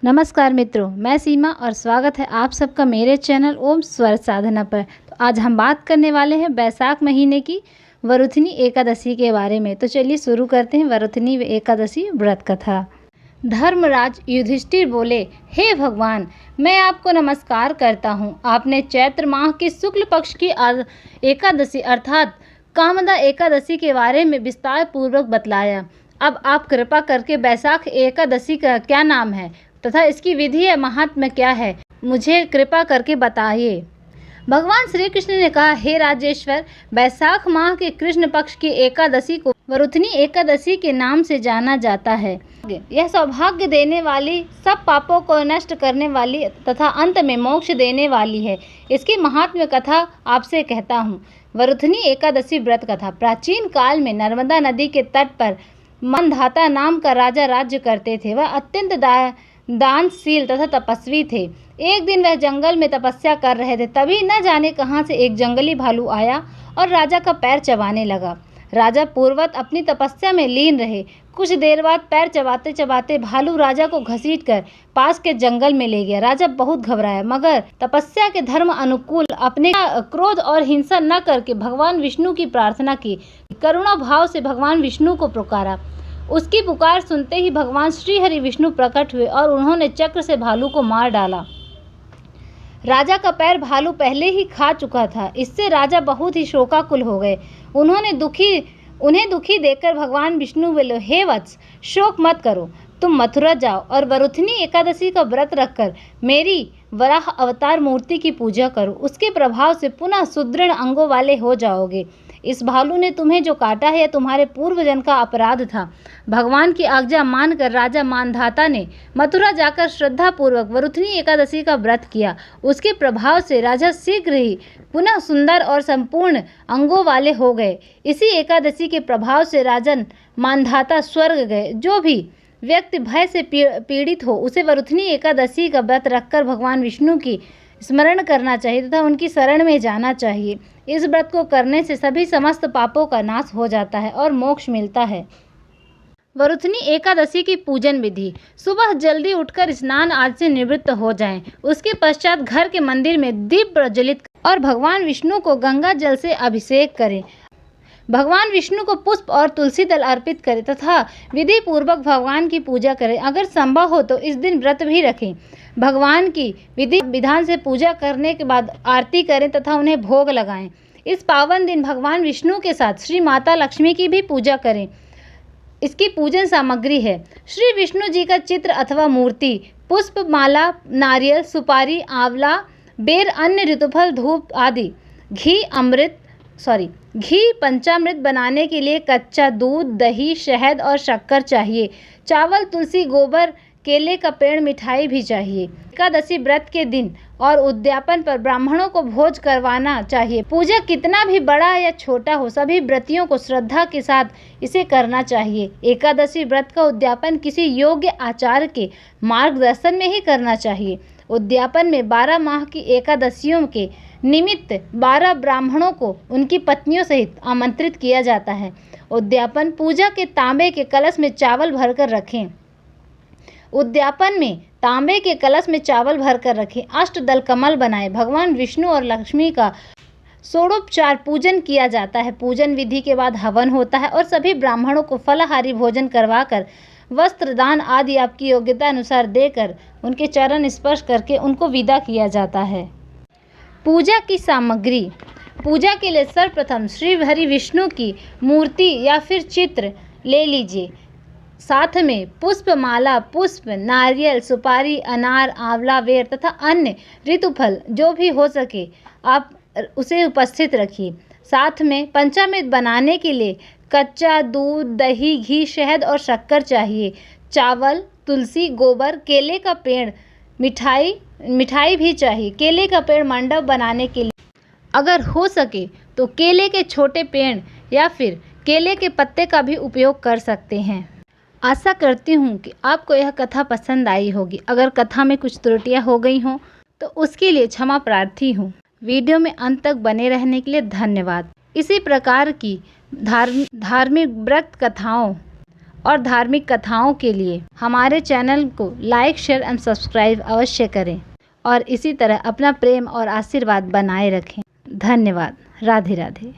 नमस्कार मित्रों, मैं सीमा और स्वागत है आप सबका मेरे चैनल ओम स्वर साधना पर। तो आज हम बात करने वाले हैं बैसाख महीने की वरुथनी एकादशी के बारे में। तो चलिए शुरू करते हैं वरुथनी एकादशी व्रत कथा। धर्मराज युधिष्ठिर बोले, हे भगवान, मैं आपको नमस्कार करता हूँ। आपने चैत्र माह की शुक्ल पक्ष की एकादशी अर्थात कामदा एकादशी के बारे में विस्तार पूर्वक बतलाया। अब आप कृपा करके बैसाख एकादशी का क्या नाम है तथा इसकी विधि या महात्म्य क्या है, मुझे कृपा करके बताइए। भगवान श्री कृष्ण ने कहा, हे राजेश्वर, बैसाख माह के कृष्ण पक्ष की एकादशी को वरुथनी एकादशी के नाम से जाना जाता है। यह सौभाग्य देने वाली, सब पापों को नष्ट करने वाली तथा अंत में मोक्ष देने वाली है। इसकी महात्म्य कथा आपसे कहता हूँ। वरुथनी एकादशी व्रत कथा। प्राचीन काल में नर्मदा नदी के तट पर मानधाता नाम का राजा राज्य करते थे। वह अत्यंत दानशील तथा तपस्वी थे। एक दिन वह जंगल में तपस्या कर रहे थे, तभी न जाने कहां से एक जंगली भालू आया और राजा का पैर चबाने लगा। राजा पूर्ववत अपनी तपस्या में लीन रहे। कुछ देर बाद पैर चबाते चबाते भालू राजा को घसीटकर पास के जंगल में ले गया। राजा बहुत घबराया, मगर तपस्या के धर्म अनुकूल अपने क्रोध और हिंसा न करके भगवान विष्णु की प्रार्थना की। करुणा भाव से भगवान विष्णु को पुकारा। उसकी पुकार सुनते ही भगवान श्री हरि विष्णु प्रकट हुए और उन्होंने चक्र से भालू को मार डाला। राजा का पैर भालू पहले ही खा चुका था। इससे राजा बहुत ही शोकाकुल हो गए। उन्हें दुखी देखकर भगवान विष्णु बोले, हे वत्स, शोक मत करो, तुम मथुरा जाओ और वरुथनी एकादशी का व्रत रखकर मेरी वराह अवतार मूर्ति की पूजा करो। उसके प्रभाव से पुनः सुदृढ़ अंगों वाले हो जाओगे। इस भालू ने तुम्हें जो काटा है, यह तुम्हारे पूर्व जन्म का अपराध था। भगवान की आज्ञा मानकर राजा मानधाता ने मथुरा जाकर श्रद्धा पूर्वक वरुथनी एकादशी का व्रत किया। उसके प्रभाव से राजा शीघ्र ही पुनः सुंदर और संपूर्ण अंगों वाले हो गए। इसी एकादशी के प्रभाव से राजन मानधाता स्वर्ग गए। जो भी व्यक्ति भय से पीड़ित हो, उसे वरुथनी एकादशी का व्रत रखकर भगवान विष्णु की स्मरण करना चाहिए तथा उनकी शरण में जाना चाहिए। इस व्रत को करने से सभी समस्त पापों का नाश हो जाता है और मोक्ष मिलता है। वरुथनी एकादशी की पूजन विधि। सुबह जल्दी उठकर स्नान आदि से निवृत्त हो जाएं। उसके पश्चात घर के मंदिर में दीप प्रज्वलित और भगवान विष्णु को गंगा जल से अभिषेक करें। भगवान विष्णु को पुष्प और तुलसी दल अर्पित करें तथा विधि पूर्वक भगवान की पूजा करें। अगर संभव हो तो इस दिन व्रत भी रखें। भगवान की विधि विधान से पूजा करने के बाद आरती करें तथा उन्हें भोग लगाएं। इस पावन दिन भगवान विष्णु के साथ श्री माता लक्ष्मी की भी पूजा करें। इसकी पूजन सामग्री है श्री विष्णु जी का चित्र अथवा मूर्ति, पुष्प, माला, नारियल, सुपारी, आंवला, बेर, अन्य ऋतुफल, धूप आदि। घी पंचामृत बनाने के लिए कच्चा दूध, दही, शहद और शक्कर चाहिए। चावल, तुलसी, गोबर, केले का पेड़, मिठाई भी चाहिए। एकादशी व्रत के दिन और उद्यापन पर ब्राह्मणों को भोज करवाना चाहिए। पूजा कितना भी बड़ा या छोटा हो, सभी व्रतियों को श्रद्धा के साथ इसे करना चाहिए। एकादशी व्रत का उद्यापन किसी योग्य आचार्य के मार्गदर्शन में ही करना चाहिए। उद्यापन में 12 माह की एकादशियों के निमित्त 12 ब्राह्मणों को उनकी पत्नियों सहित आमंत्रित किया जाता है। उद्यापन पूजा के तांबे के कलश में चावल भरकर रखें। उद्यापन में तांबे के कलश में चावल भरकर रखें। अष्टदल कमल बनाएं। भगवान विष्णु और लक्ष्मी का षोडोपचार पूजन किया जाता है। पूजन विधि के बाद हवन होता है और सभी ब्राह्मणों को फलाहारी भोजन करवाकर वस्त्र दान आदि आपकी योग्यता अनुसार देकर उनके चरण स्पर्श करके उनको विदा किया जाता है। पूजा की सामग्री। पूजा के लिए सर्वप्रथम श्री हरि विष्णु की मूर्ति या फिर चित्र ले लीजिए। साथ में पुष्प, माला, पुष्प, नारियल, सुपारी, अनार, आंवला, बेर तथा अन्य ऋतुफल जो भी हो सके आप उसे उपस्थित रखिए। साथ में पंचामृत बनाने के लिए कच्चा दूध, दही, घी, शहद और शक्कर चाहिए। चावल, तुलसी, गोबर, केले का पेड़, मिठाई भी चाहिए। केले का पेड़ मंडप बनाने के लिए अगर हो सके तो केले के छोटे पेड़ या फिर केले के पत्ते का भी उपयोग कर सकते हैं। आशा करती हूँ कि आपको यह कथा पसंद आई होगी। अगर कथा में कुछ त्रुटियाँ हो गई हों तो उसके लिए क्षमा प्रार्थी हूँ। वीडियो में अंत तक बने रहने के लिए धन्यवाद। इसी प्रकार की धार्मिक व्रत कथाओं और धार्मिक कथाओं के लिए हमारे चैनल को लाइक, शेयर एंड सब्सक्राइब अवश्य करें और इसी तरह अपना प्रेम और आशीर्वाद बनाए रखें। धन्यवाद। राधे राधे।